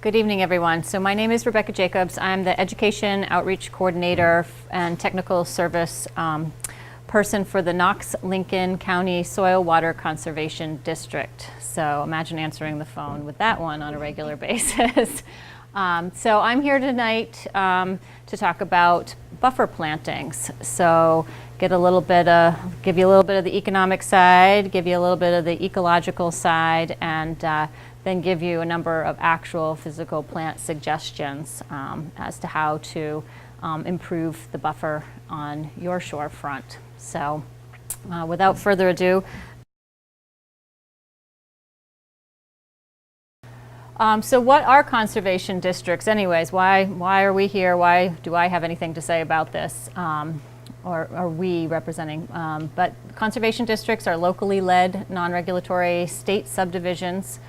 Good evening, everyone. So my name is Rebecca Jacobs. I'm the Education Outreach Coordinator and Technical Service person for the Knox-Lincoln County Soil Water Conservation District. So imagine answering the phone with that one on a regular basis. So I'm here tonight to talk about buffer plantings. So give you a little bit of the economic side, give you a little bit of the ecological side, and then give you a number of actual physical plant suggestions as to how to improve the buffer on your shorefront. So without further ado, so what are conservation districts anyways? Why are we here? Why do I have anything to say about this? Or are we representing? But conservation districts are locally led, non-regulatory state subdivisions.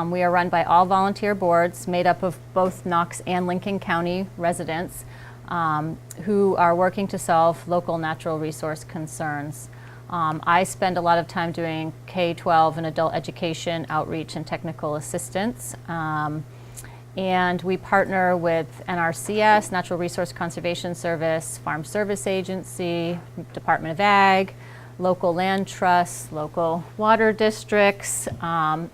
We are run by all volunteer boards made up of both Knox and Lincoln County residents who are working to solve local natural resource concerns. I spend a lot of time doing K-12 and adult education outreach and technical assistance. And we partner with NRCS, Natural Resource Conservation Service, Farm Service Agency, Department of Ag, local land trusts, local water districts.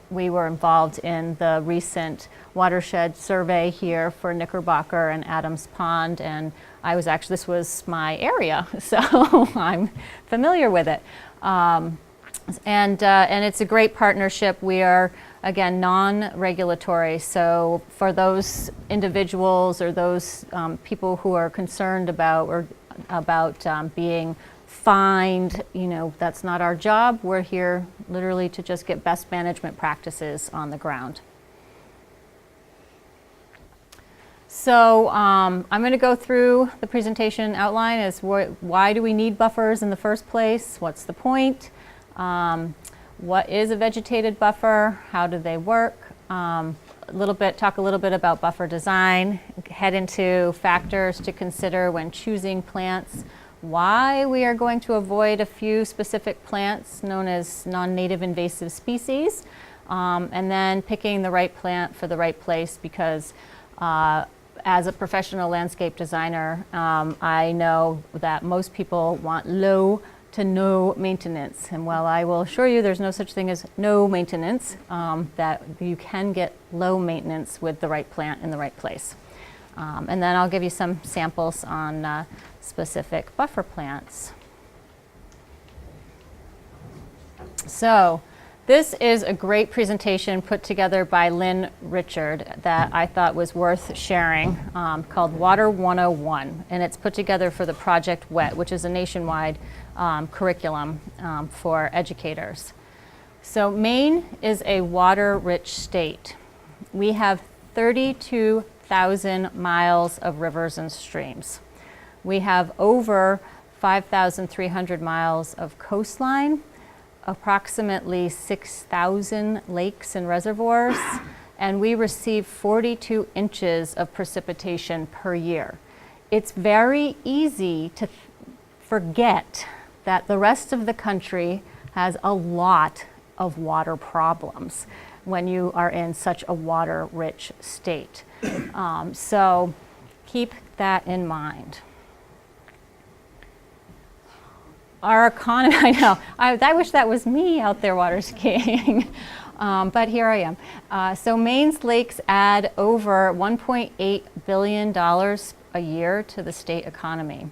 We were involved in the recent watershed survey here for Knickerbocker and Adams Pond, and this was my area, so I'm familiar with it. And it's a great partnership. We are, again, non-regulatory, so for those individuals or those people who are concerned about being fined, that's not our job. We're here literally to just get best management practices on the ground. So I'm going to go through the presentation outline as why do we need buffers in the first place? What's the point? What is a vegetated buffer? How do they work? Talk a little bit about buffer design, head into factors to consider when choosing plants, why we are going to avoid a few specific plants known as non-native invasive species, and then picking the right plant for the right place because as a professional landscape designer, I know that most people want low to no maintenance. And while I will assure you there's no such thing as no maintenance, that you can get low maintenance with the right plant in the right place. And then I'll give you some samples on specific buffer plants. So this is a great presentation put together by Lynn Richard that I thought was worth sharing, called Water 101, and it's put together for the Project WET, which is a nationwide curriculum for educators. So Maine is a water-rich state. We have 32,000 miles of rivers and streams. We have over 5,300 miles of coastline, approximately 6,000 lakes and reservoirs, and we receive 42 inches of precipitation per year. It's very easy to forget that the rest of the country has a lot of water problems when you are in such a water-rich state. So keep that in mind. Our economy, I know, I wish that was me out there water skiing, but here I am. So Maine's lakes add over $1.8 billion a year to the state economy.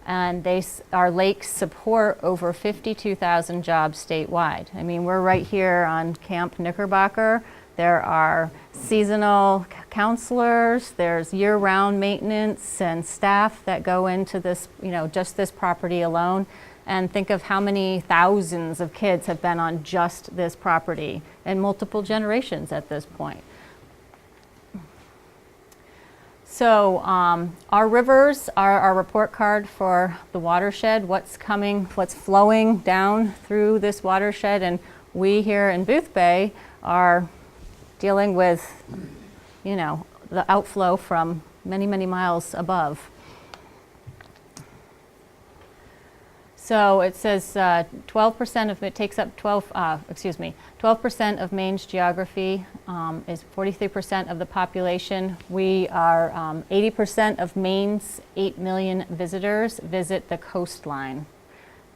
And our lakes support over 52,000 jobs statewide. I mean, we're right here on Camp Knickerbocker. There are seasonal counselors, there's year-round maintenance and staff that go into this, just this property alone. And think of how many thousands of kids have been on just this property and multiple generations at this point. So our rivers are our report card for the watershed, what's flowing down through this watershed, and we here in Boothbay are dealing with, the outflow from many, many miles above. So it says 12% of it takes up 12% of Maine's geography, is 43% of the population. We are 80% of Maine's 8 million visitors visit the coastline.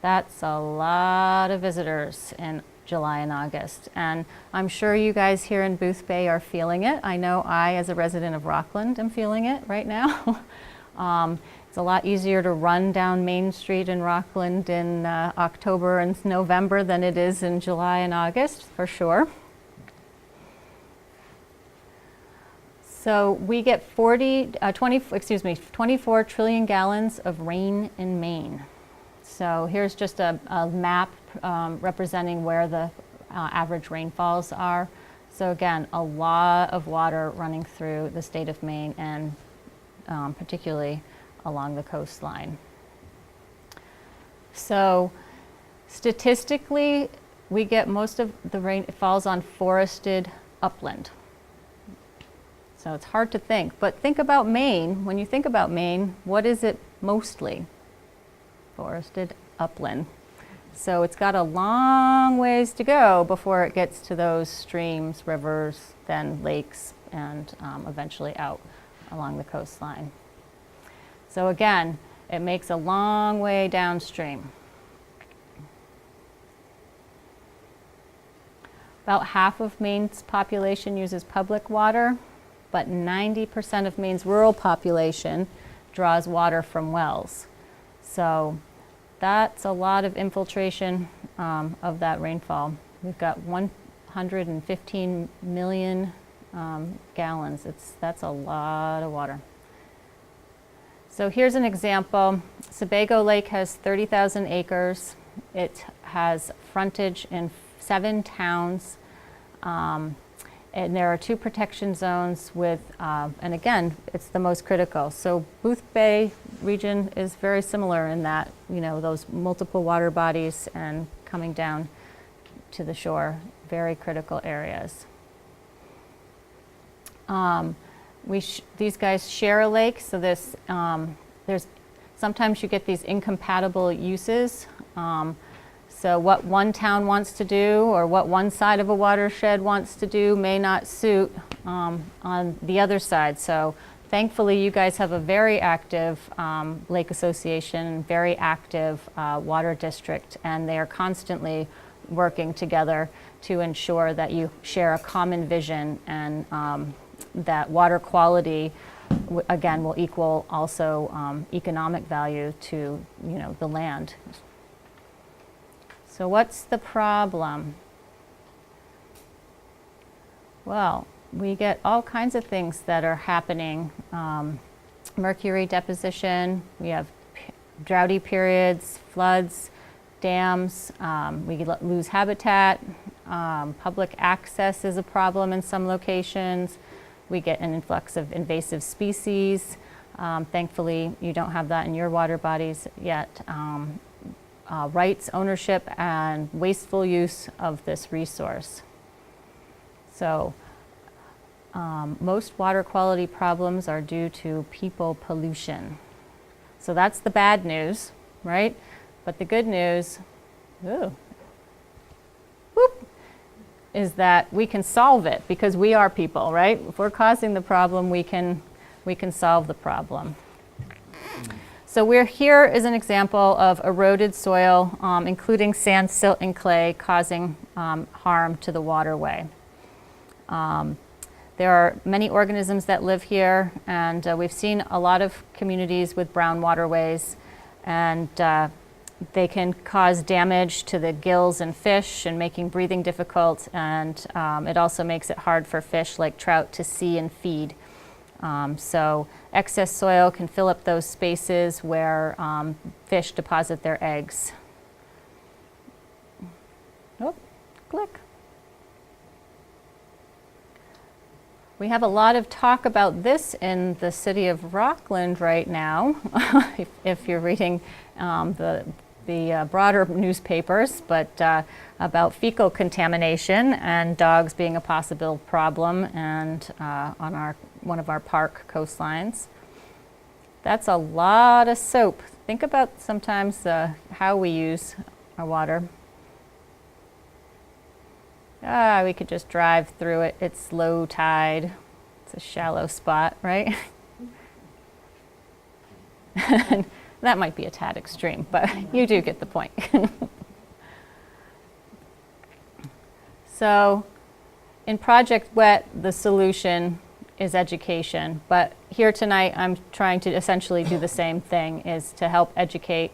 That's a lot of visitors in July and August. And I'm sure you guys here in Booth Bay are feeling it. I know I, as a resident of Rockland, am feeling it right now. It's a lot easier to run down Main Street in Rockland in October and November than it is in July and August, for sure. So we get 24 trillion gallons of rain in Maine. So here's just a map representing where the average rainfalls are. So again, a lot of water running through the state of Maine, and particularly along the coastline. So statistically, we get most of the rain, it falls on forested upland. So it's hard to think, but think about Maine. When you think about Maine, what is it mostly? Forested upland. So it's got a long ways to go before it gets to those streams, rivers, then lakes, and eventually out along the coastline. So again, it makes a long way downstream. About half of Maine's population uses public water, but 90% of Maine's rural population draws water from wells. So that's a lot of infiltration of that rainfall. We've got 115 million gallons. That's a lot of water. So here's an example. Sebago Lake has 30,000 acres. It has frontage in 7 towns. And there are 2 protection zones with, and again, it's the most critical. So Booth Bay region is very similar in that, you know, those multiple water bodies and coming down to the shore, very critical areas. These guys share a lake, so this, there's sometimes you get these incompatible uses. So what one town wants to do or what one side of a watershed wants to do may not suit on the other side. So thankfully you guys have a very active lake association, very active water district, and they are constantly working together to ensure that you share a common vision, and that water quality again will equal also economic value to, you know, the land. So what's the problem? Well, we get all kinds of things that are happening. Mercury deposition, we have droughty periods, floods, dams, we lose habitat, public access is a problem in some locations. We get an influx of invasive species. Thankfully, you don't have that in your water bodies yet. Rights, ownership, and wasteful use of this resource. So most water quality problems are due to people pollution. So that's the bad news, right? But the good news, is that we can solve it because we are people, right? If we're causing the problem, we can solve the problem. So here is an example of eroded soil, including sand, silt, and clay, causing harm to the waterway. There are many organisms that live here, and we've seen a lot of communities with brown waterways, and they can cause damage to the gills and fish and making breathing difficult, and it also makes it hard for fish like trout to see and feed. So excess soil can fill up those spaces where fish deposit their eggs. Oh, click. We have a lot of talk about this in the city of Rockland right now, if you're reading the broader newspapers, but about fecal contamination and dogs being a possible problem, and on one of our park coastlines. That's a lot of soap. Think about sometimes how we use our water. We could just drive through it. It's low tide. It's a shallow spot, right? That might be a tad extreme, but you do get the point. So in Project WET, the solution is education, but here tonight I'm trying to essentially do the same thing, is to help educate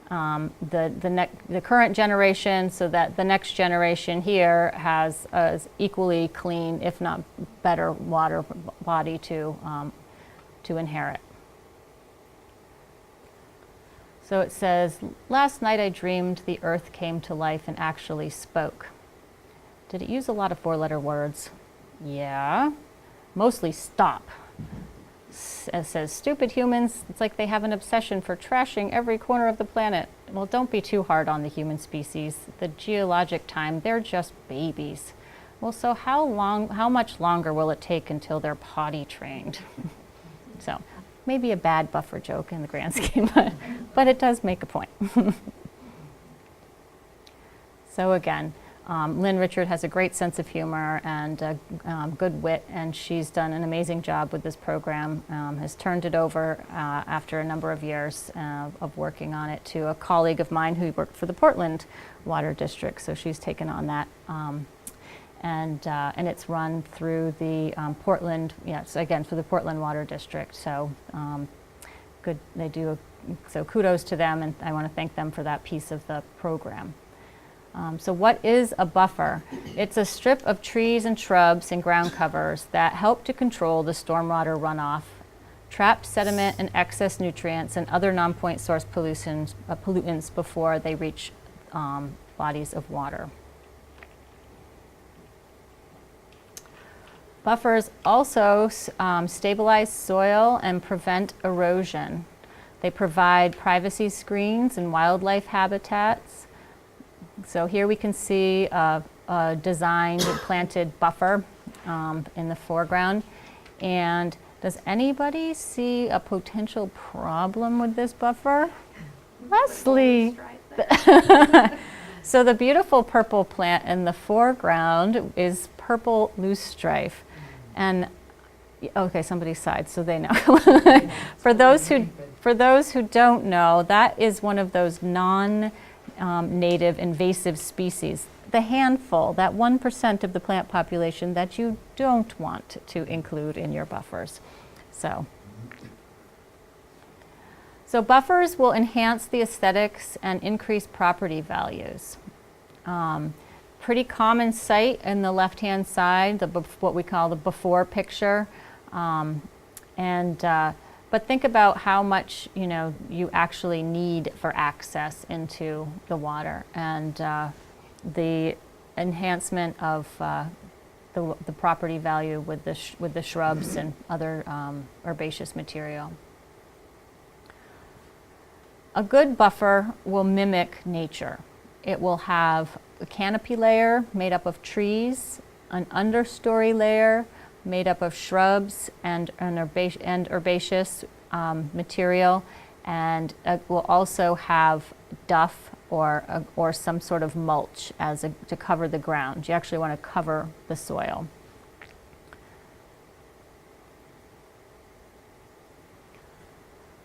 the current generation so that the next generation here has equally clean, if not better, water body to inherit. So it says, last night I dreamed the earth came to life and actually spoke. Did it use a lot of four-letter words? Yeah. Mostly stop. It says, stupid humans, it's like they have an obsession for trashing every corner of the planet. Well, don't be too hard on the human species. The geologic time, they're just babies. Well, so how much longer will it take until they're potty trained? So maybe a bad buffer joke in the grand scheme, but it does make a point. So again, Lynn Richard has a great sense of humor and good wit, and she's done an amazing job with this program, has turned it over after a number of years of working on it to a colleague of mine who worked for the Portland Water District, so she's taken on that. And it's run through the Portland, again, for the Portland Water District, so good, they do, so kudos to them, and I want to thank them for that piece of the program. So what is a buffer? It's a strip of trees and shrubs and ground covers that help to control the stormwater runoff, trap sediment and excess nutrients and other non-point source pollutants before they reach bodies of water. Buffers also stabilize soil and prevent erosion. They provide privacy screens and wildlife habitats. So here we can see a designed planted buffer in the foreground. And does anybody see a potential problem with this buffer? Leslie. So the beautiful purple plant in the foreground is purple loosestrife. And okay, somebody sighed, so they know. For those who don't know, that is one of those non-native invasive species. The handful, that 1% of the plant population that you don't want to include in your buffers. So buffers will enhance the aesthetics and increase property values. Pretty common sight in the left-hand side, what we call the before picture. But think about how much you actually need for access into the water, and the enhancement of the property value with the shrubs and other herbaceous material. A good buffer will mimic nature. It will have a canopy layer made up of trees, an understory layer made up of shrubs and herbaceous material, and it will also have duff or some sort of mulch to cover the ground. You actually want to cover the soil.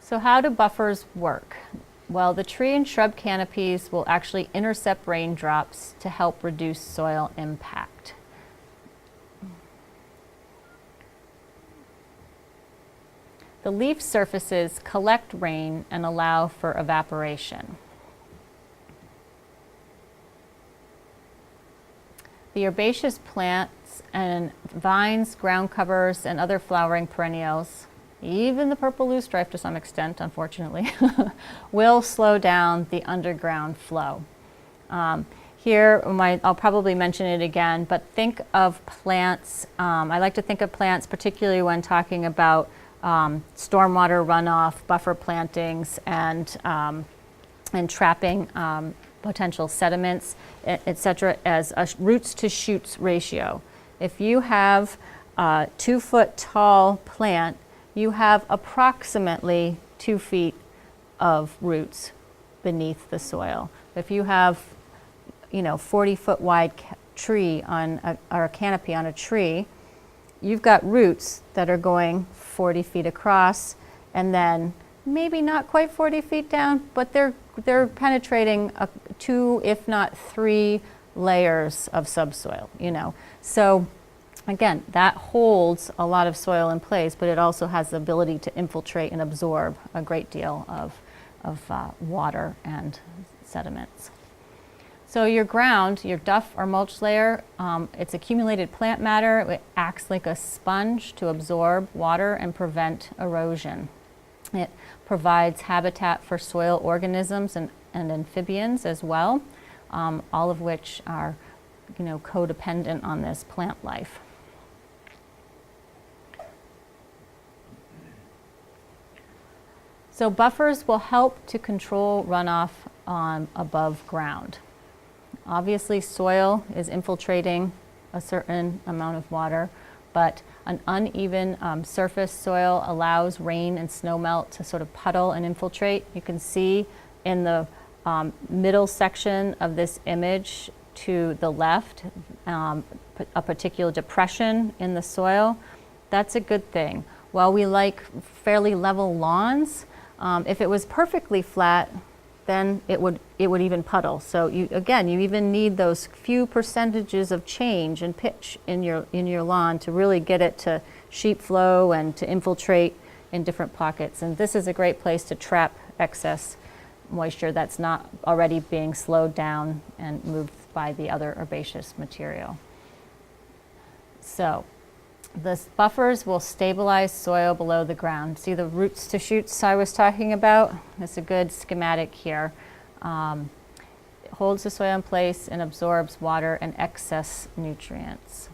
So how do buffers work? Well, the tree and shrub canopies will actually intercept raindrops to help reduce soil impact. The leaf surfaces collect rain and allow for evaporation. The herbaceous plants and vines, ground covers, and other flowering perennials, even the purple loosestrife to some extent, unfortunately, will slow down the underground flow. Here, I'll probably mention it again, but think of plants. I like to think of plants, particularly when talking about stormwater runoff, buffer plantings, and trapping potential sediments, etc., as a roots to shoots ratio. If you have a 2-foot tall plant, you have approximately 2 feet of roots beneath the soil. If you have, 40-foot wide tree or a canopy on a tree, you've got roots that are going 40 feet across, and then maybe not quite 40 feet down, but they're penetrating 2, if not 3 layers of subsoil, So again, that holds a lot of soil in place, but it also has the ability to infiltrate and absorb a great deal of water and sediments. So your ground, your duff or mulch layer, it's accumulated plant matter. It acts like a sponge to absorb water and prevent erosion. It provides habitat for soil organisms and amphibians as well, all of which are, codependent on this plant life. So buffers will help to control runoff above ground. Obviously, soil is infiltrating a certain amount of water, but an uneven surface soil allows rain and snowmelt to sort of puddle and infiltrate. You can see in the middle section of this image to the left a particular depression in the soil. That's a good thing. While we like fairly level lawns, if it was perfectly flat, then it would even puddle. So you even need those few percentages of change and pitch in your lawn to really get it to sheet flow and to infiltrate in different pockets. And this is a great place to trap excess moisture that's not already being slowed down and moved by the other herbaceous material. So the buffers will stabilize soil below the ground. See the roots to shoots I was talking about? That's a good schematic here. It holds the soil in place and absorbs water and excess nutrients.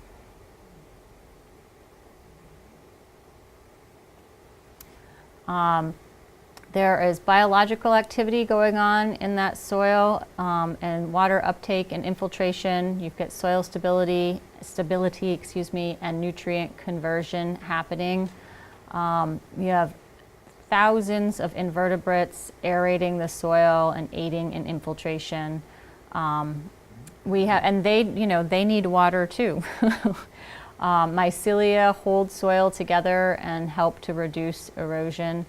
There is biological activity going on in that soil, and water uptake and infiltration. You've got soil stability, and nutrient conversion happening. You have thousands of invertebrates aerating the soil and aiding in infiltration. They need water too. Mycelia hold soil together and help to reduce erosion.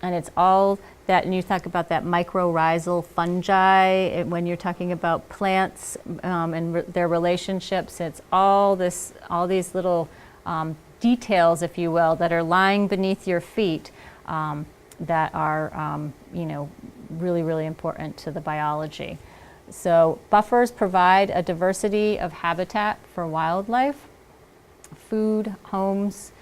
And it's all that, and you talk about that mycorrhizal fungi, when you're talking about plants and their relationships, it's all these little details, if you will, that are lying beneath your feet that are, really, really important to the biology. So buffers provide a diversity of habitat for wildlife, food, homes,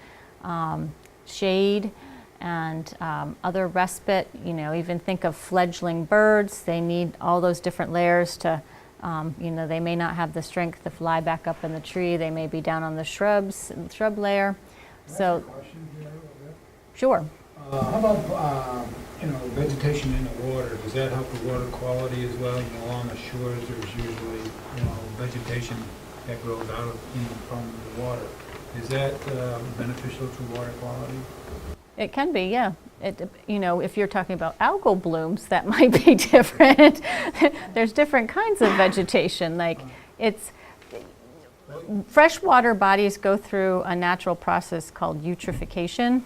shade, and other respite. Even think of fledgling birds. They need all those different layers to, they may not have the strength to fly back up in the tree. They may be down on the shrub layer. Can I ask a question here a little bit? Sure. How about, vegetation in the water? Does that help the water quality as well? Along the shores, there's usually, vegetation that grows out from the water. Is that beneficial to water quality? It can be, yeah. If you're talking about algal blooms, that might be different. There's different kinds of vegetation. Freshwater bodies go through a natural process called eutrophication.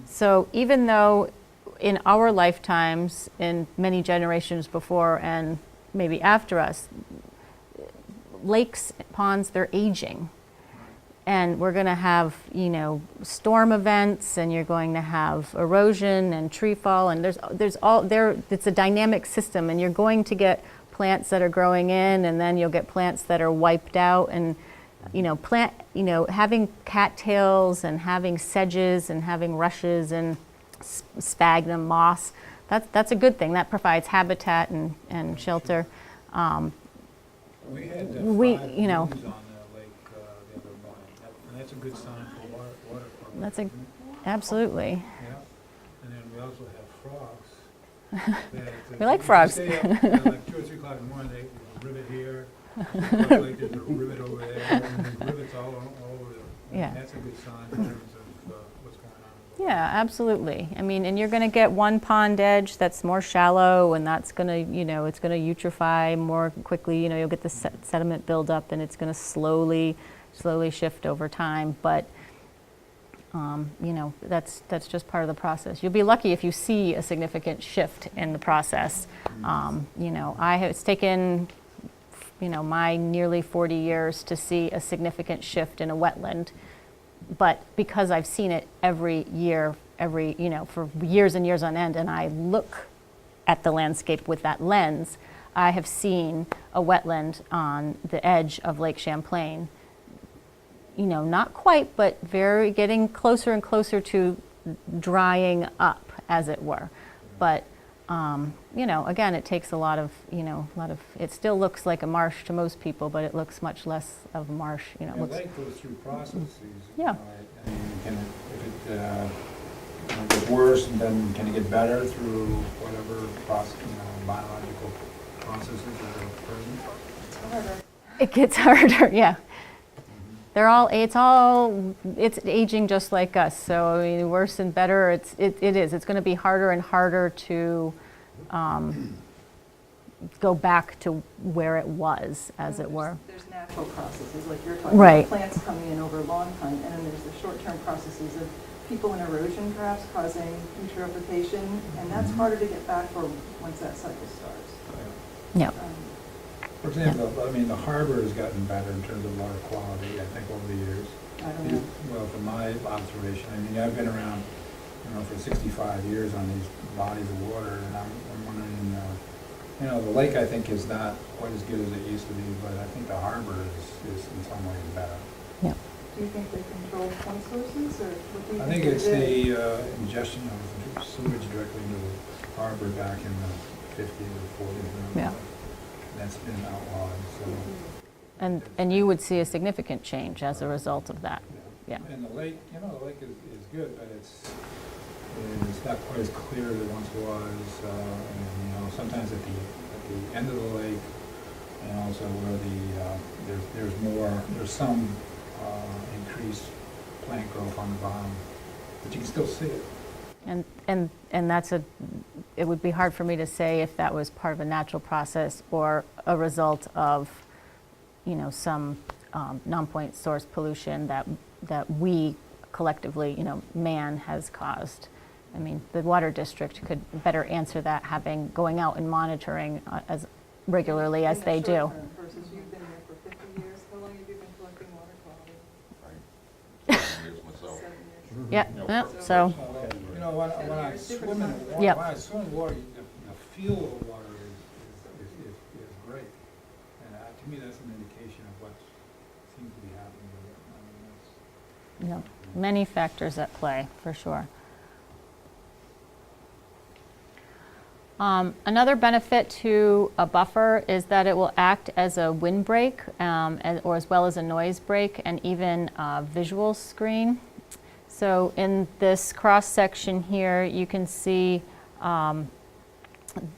So even though in our lifetimes, in many generations before and maybe after us, lakes, ponds, they're aging. And we're going to have, storm events, and you're going to have erosion and tree fall, and there's all there. It's a dynamic system, and you're going to get plants that are growing in, and then you'll get plants that are wiped out, and having cattails and having sedges and having rushes and sphagnum moss. That's a good thing. That provides habitat and shelter. We had 5 blooms on the lake the other morning. That's a good sign for water quality. Absolutely. Yeah, and then we also have frogs. We like frogs. Stay up, like 2 or 3 o'clock in the morning, there's a rivet here, like there's a rivet over there, and there's rivets all over. Yeah. That's a good sign in terms of what's going on. Yeah, absolutely. I mean, and you're going to get one pond edge that's more shallow, and that's going to, it's going to eutrophy more quickly. You'll get the sediment buildup, and it's going to slowly shift over time. But that's just part of the process. You'll be lucky if you see a significant shift in the process. It's taken, my nearly 40 years to see a significant shift in a wetland. But because I've seen it every year, for years and years on end, and I look at the landscape with that lens, I have seen a wetland on the edge of Lake Champlain, not quite, but getting closer and closer to drying up, as it were. But, again, it takes a lot of, it still looks like a marsh to most people, but it looks much less of a marsh, The lake goes through processes. Yeah. I mean, if it gets worse, and then can it get better through whatever process, biological processes that are present? It's harder. It gets harder, yeah. It's aging just like us. So, I mean, worse and better, it is. It's going to be harder and harder to go back to where it was, as it were. There's natural processes, like you're talking Right. about, plants coming in over a long time, and then there's the short-term processes of people and erosion perhaps causing eutrophication, and that's harder to get back for once that cycle starts. Yeah. For example, I mean, the harbor has gotten better in terms of water quality, I think, over the years. I don't know. Well, from my observation, I mean, I've been around, for 65 years on these bodies of water, and I'm wondering, the lake, I think, is not quite as good as it used to be, but I think the harbor is in some ways better. Yeah. Do you think they control point sources, or what do you I think think it's they do? the ingestion of sewage directly into the harbor back in the 50s or 40s. Yeah. That's been outlawed, so. And you would see a significant change as a result of that. Yeah. And the lake, the lake is good, but it's not quite as clear as it once was. And, sometimes at the end of the lake, and also where there's some increased plant growth on the bottom, but you can still see it. And it would be hard for me to say if that was part of a natural process or a result of, some non-point source pollution that we collectively, man has caused. I mean, the water district could better answer that, going out and monitoring as regularly as In the they short do. term Versus you've been there for 50 years, how long have you been collecting water quality? 7 years myself. 7 years. Yeah, yeah, so, When I swim in water, Yep. when I swim in water, the feel of the water is great. And to me, that's an indication of what seems to be happening with it. I mean, many factors at play, for sure. Another benefit to a buffer is that it will act as a windbreak, or as well as a noise break, and even a visual screen. So in this cross section here, you can see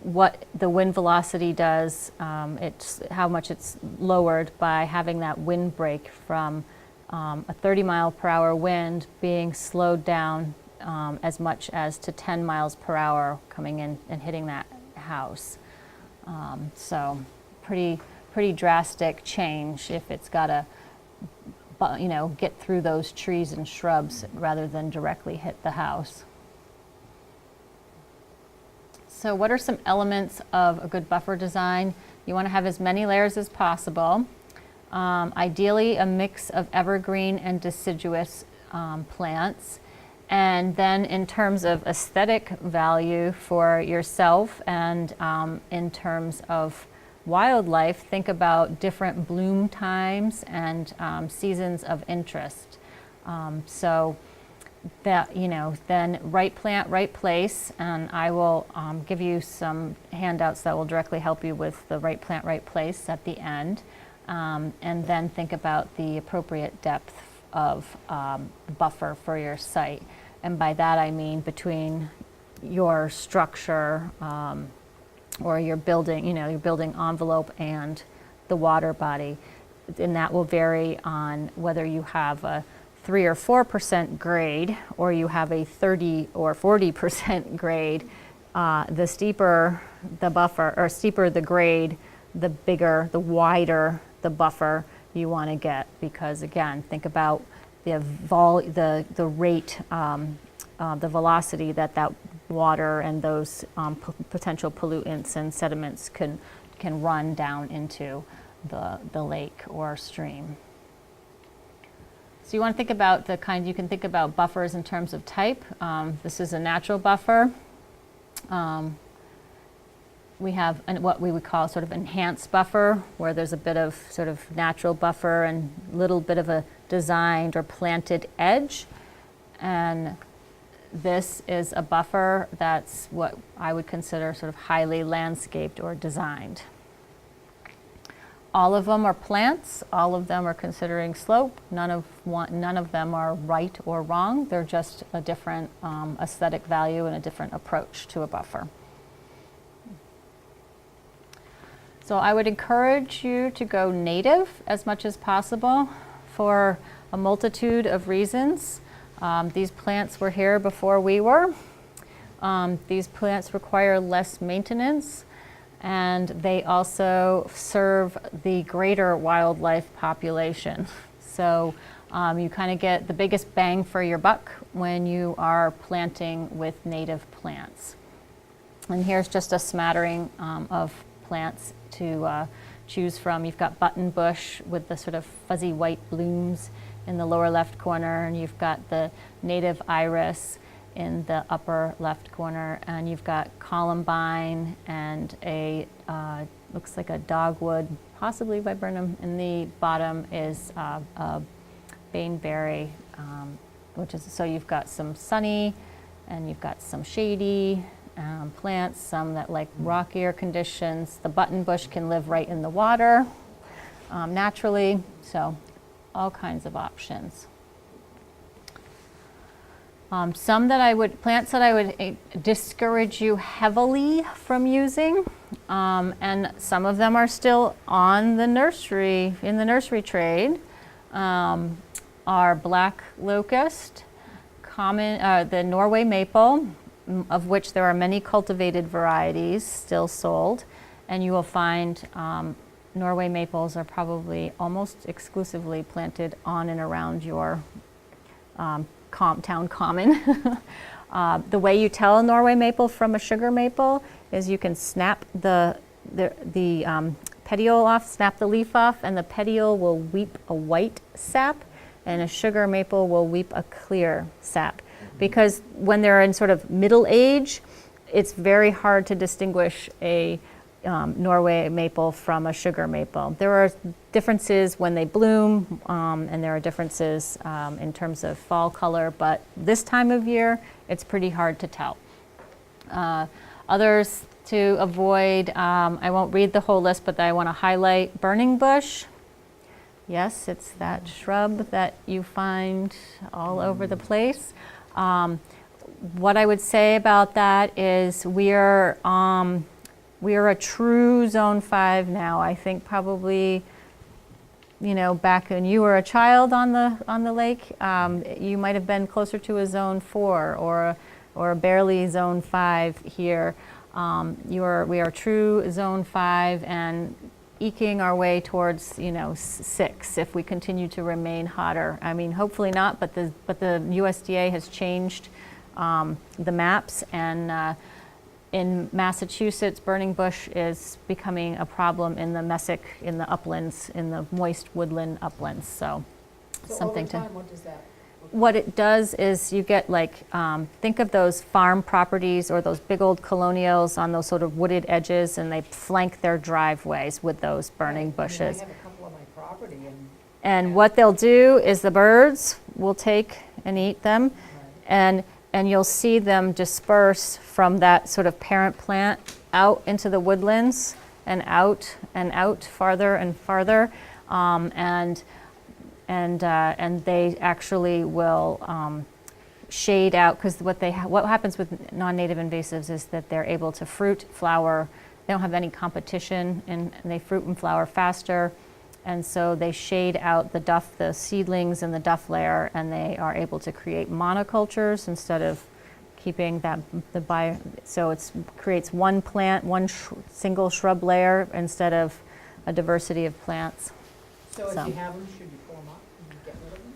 what the wind velocity does. It's how much it's lowered by having that wind break from a 30 mile per hour wind being slowed down as much as to 10 miles per hour coming in and hitting that house. So pretty drastic change if it's got to get through those trees and shrubs rather than directly hit the house. So what are some elements of a good buffer design? You want to have as many layers as possible. Ideally a mix of evergreen and deciduous plants. And then in terms of aesthetic value for yourself and in terms of wildlife, think about different bloom times and seasons of interest. So that, then right plant, right place, and I will give you some handouts that will directly help you with the right plant, right place at the end. And then think about the appropriate depth of buffer for your site. And by that I mean between your structure or your building, your building envelope and the water body. And that will vary on whether you have a 3 or 4% grade, or you have a 30 or 40% grade, the steeper the buffer, or steeper the grade, the bigger, the wider the buffer you want to get. Because again, think about the rate, the velocity that water and those potential pollutants and sediments can run down into the lake or stream. So you want to think about you can think about buffers in terms of type. This is a natural buffer. We have what we would call sort of enhanced buffer, where there's a bit of sort of natural buffer and a little bit of a designed or planted edge. And this is a buffer that's what I would consider sort of highly landscaped or designed. All of them are plants. All of them are considering slope. None of them are right or wrong. They're just a different aesthetic value and a different approach to a buffer. So I would encourage you to go native as much as possible for a multitude of reasons. These plants were here before we were. These plants require less maintenance, and they also serve the greater wildlife population. So you kind of get the biggest bang for your buck when you are planting with native plants. And here's just a smattering of plants to choose from. You've got buttonbush with the sort of fuzzy white blooms in the lower left corner, and you've got the native iris in the upper left corner, and you've got columbine and a looks like a dogwood, possibly viburnum. In the bottom is a baneberry, which is, so you've got some sunny and you've got some shady plants, some that like rockier conditions. The buttonbush can live right in the water naturally, so all kinds of options. Plants that I would discourage you heavily from using, and some of them are still in the nursery trade, are black locust, the Norway maple, of which there are many cultivated varieties still sold, and you will find Norway maples are probably almost exclusively planted on and around your town common. The way you tell a Norway maple from a sugar maple is you can snap the petiole off, snap the leaf off, and the petiole will weep a white sap, and a sugar maple will weep a clear sap. Because when they're in sort of middle age, it's very hard to distinguish a Norway maple from a sugar maple. There are differences when they bloom, and there are differences in terms of fall color, but this time of year, it's pretty hard to tell. Others to avoid, I won't read the whole list, but I want to highlight burning bush. Yes, it's that shrub that you find all over the place. What I would say about that is we are a true Zone 5 now. I think probably, back when you were a child on the lake, you might have been closer to a Zone 4 or barely Zone 5 here. We are true Zone 5 and eking our way towards 6 if we continue to remain hotter. I mean, hopefully not, but the USDA has changed the maps, and in Massachusetts, burning bush is becoming a problem in the mesic, in the uplands, in the moist woodland uplands. So something over time, what does that look what it does is you get think of those farm properties or those big old colonials on those sort of wooded edges, and they flank their driveways with those burning bushes. I have a couple on my property, And what they'll do is the birds will take and eat them, and you'll see them disperse from that sort of parent plant out into the woodlands and out farther and farther, and they actually will shade out, because what happens with non-native invasives is that they're able to fruit, flower. They don't have any competition, and they fruit and flower faster, And so they shade out the seedlings in the duff layer, and they are able to create monocultures instead of keeping so it creates one plant, single shrub layer instead of a diversity of plants. So if you have them, should you pull them up and get rid of them?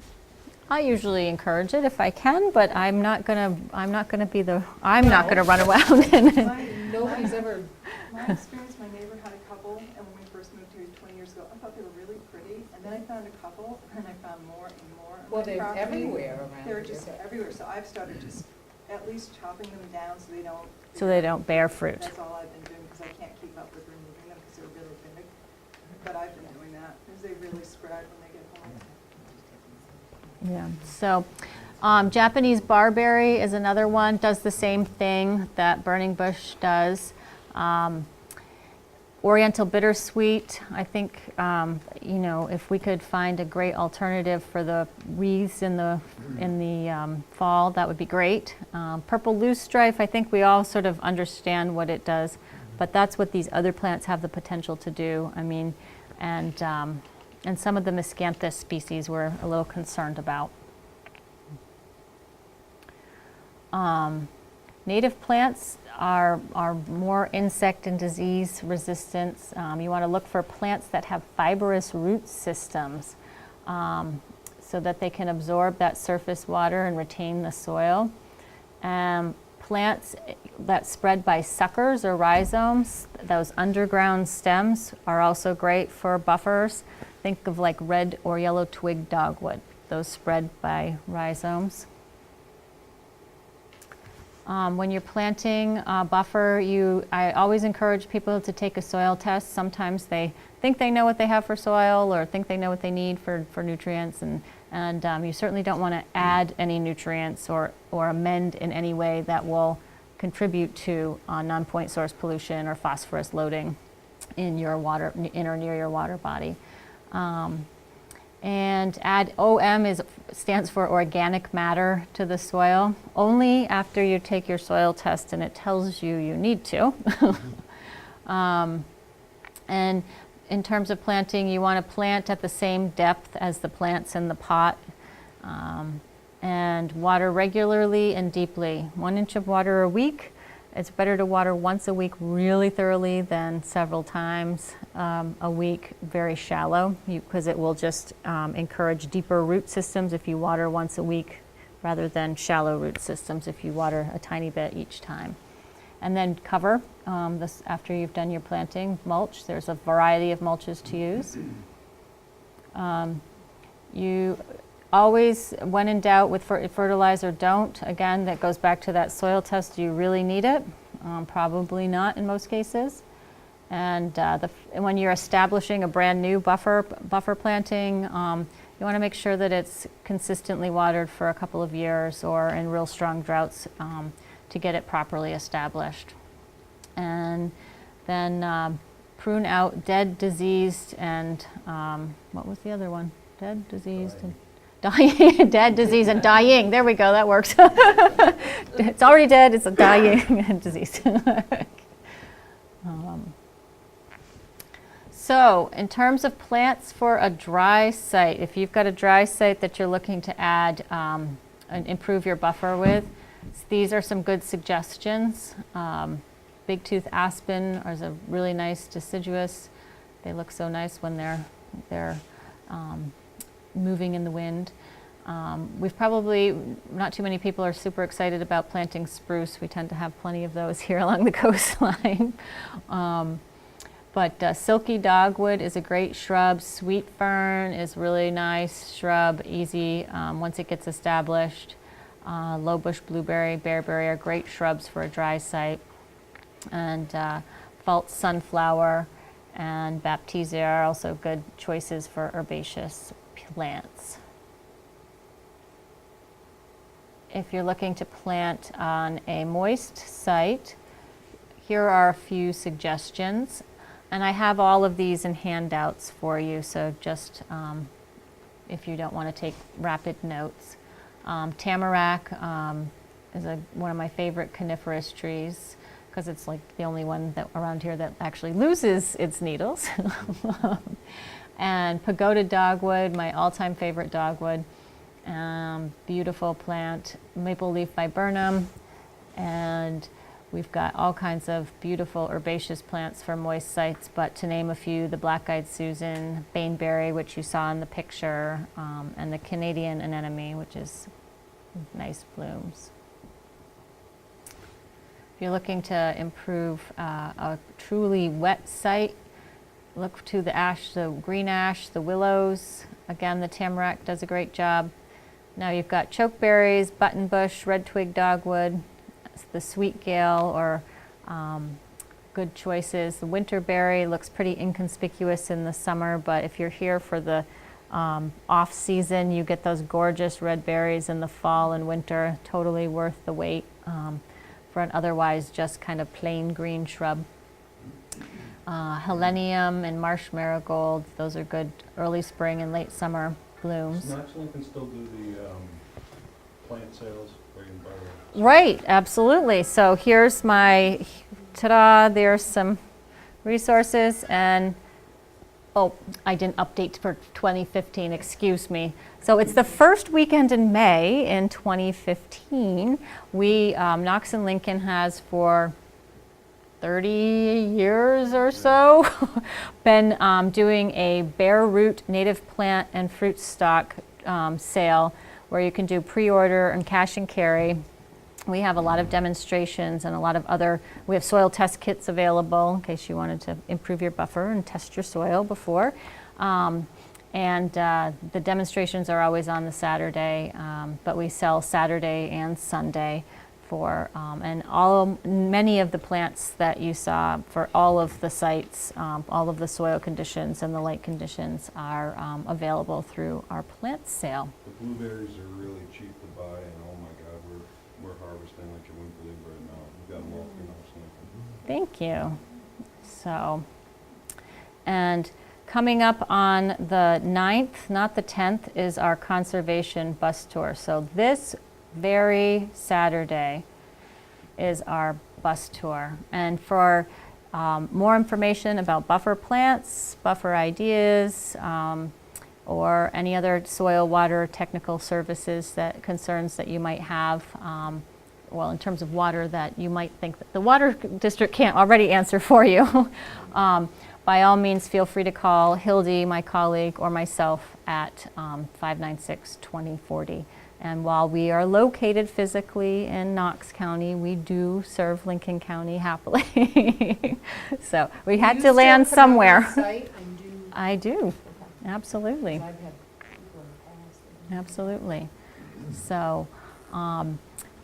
I usually encourage it if I can, but I'm not gonna run around and Nobody's ever, My experience, my neighbor had a couple, and when we first moved here 20 years ago, I thought they were really pretty, and then I found a couple, and I found more and more on well, my they're property. everywhere around They're here. just everywhere, so I've started just at least chopping them down so so they don't bear fruit. That's all I've been doing, because I can't keep up with removing them, because they're really big. But I've been doing that, because they really spread when they get home. Yeah. So Japanese barberry is another one. Does the same thing that burning bush does. Oriental bittersweet, I think, if we could find a great alternative for the wreaths in the fall, that would be great. Purple loosestrife, I think we all sort of understand what it does, but that's what these other plants have the potential to do. I mean, and some of the miscanthus species we're a little concerned about. Native plants are more insect and disease resistance. You want to look for plants that have fibrous root systems so that they can absorb that surface water and retain the soil. Plants that spread by suckers or rhizomes, those underground stems are also great for buffers. Think of like red or yellow twig dogwood. Those spread by rhizomes. When you're planting a buffer, I always encourage people to take a soil test. Sometimes they think they know what they have for soil or think they know what they need for nutrients, and you certainly don't want to add any nutrients or amend in any way that will contribute to non-point source pollution or phosphorus loading in your water, in or near your water body. And add OM stands for organic matter to the soil only after you take your soil test and it tells you need to. And in terms of planting, you want to plant at the same depth as the plants in the pot, and water regularly and deeply. 1 inch of water a week. It's better to water once a week really thoroughly than several times a week very shallow, because it will just encourage deeper root systems if you water once a week rather than shallow root systems if you water a tiny bit each time. And then cover this after you've done your planting. Mulch, there's a variety of mulches to use. You always, when in doubt with fertilizer, don't. Again, that goes back to that soil test. Do you really need it? Probably not in most cases. And when you're establishing a brand new buffer planting, you want to make sure that it's consistently watered for a couple of years or in real strong droughts to get it properly established. And then prune out dead, diseased, and what was the other one? Dead, diseased, and dying. Dead, disease, and dying. There we go, that works. It's already dead, it's dying and diseased. So, in terms of plants for a dry site, if you've got a dry site that you're looking to add and improve your buffer with, these are some good suggestions. Big tooth aspen is a really nice deciduous. They look so nice when they're moving in the wind. We've probably, not too many people are super excited about planting spruce. We tend to have plenty of those here along the coastline. But silky dogwood is a great shrub. Sweet fern is really nice shrub, easy once it gets established. Low bush blueberry, bearberry are great shrubs for a dry site. And false sunflower and baptisia are also good choices for herbaceous plants. If you're looking to plant on a moist site, here are a few suggestions. And I have all of these in handouts for you, so just if you don't want to take rapid notes. Tamarack is one of my favorite coniferous trees because it's like the only one that around here that actually loses its needles. And pagoda dogwood, my all-time favorite dogwood. Beautiful plant, maple leaf viburnum, and we've got all kinds of beautiful herbaceous plants for moist sites, but to name a few, the black-eyed Susan, baneberry, which you saw in the picture, and the Canadian anemone, which is nice blooms. If you're looking to improve a truly wet site, look to the ash, the green ash, the willows. Again, the tamarack does a great job. Now you've got chokeberries, buttonbush, red twig dogwood, the sweet gale, or good choices. The winterberry looks pretty inconspicuous in the summer, but if you're here for the off season, you get those gorgeous red berries in the fall and winter. Totally worth the wait for an otherwise just kind of plain green shrub. Helenium and marsh marigold, those are good early spring and late summer blooms. Knoxville can still do the plant sales where you can buy the... Right, absolutely. So here's my, ta-da, there's some resources, and oh, I didn't update for 2015, excuse me. So it's the first weekend in May in 2015. We, Knox and Lincoln has for 30 years or so been doing a bare root native plant and fruit stock sale where you can do pre-order and cash and carry. We have a lot of demonstrations and a lot of other, we have soil test kits available in case you wanted to improve your buffer and test your soil before. The demonstrations are always on the Saturday, but we sell Saturday and Sunday for, many of the plants that you saw for all of the sites, all of the soil conditions and the light conditions are available through our plant sale. The blueberries are really cheap to buy, and oh my God, we're harvesting like you wouldn't believe right now. We've got them all through Knox Lincoln. Thank you. So, and coming up on the 9th, not the 10th, is our conservation bus tour. So this very Saturday is our bus tour. And for more information about buffer plants, buffer ideas, or any other soil, water, technical services concerns that you might have, well, in terms of water that you might think that the water district can't already answer for you, by all means feel free to call Hildy, my colleague, or myself at 596-2040. And while we are located physically in Knox County, we do serve Lincoln County happily. So we had to land somewhere. I do, absolutely. Absolutely. So I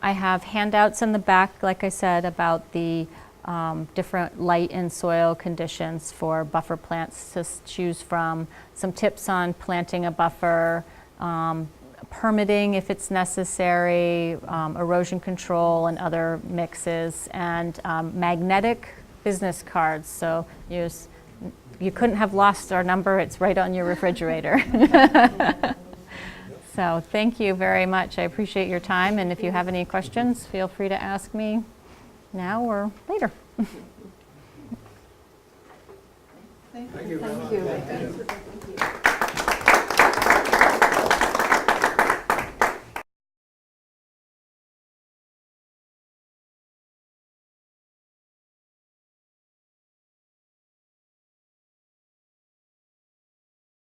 have handouts in the back, like I said, about the different light and soil conditions for buffer plants to choose from, some tips on planting a buffer, permitting if it's necessary, erosion control and other mixes, and magnetic business cards. So you couldn't have lost our number, it's right on your refrigerator. So thank you very much. I appreciate your time, and if you have any questions, feel free to ask me now or later. Thank you. Thank you.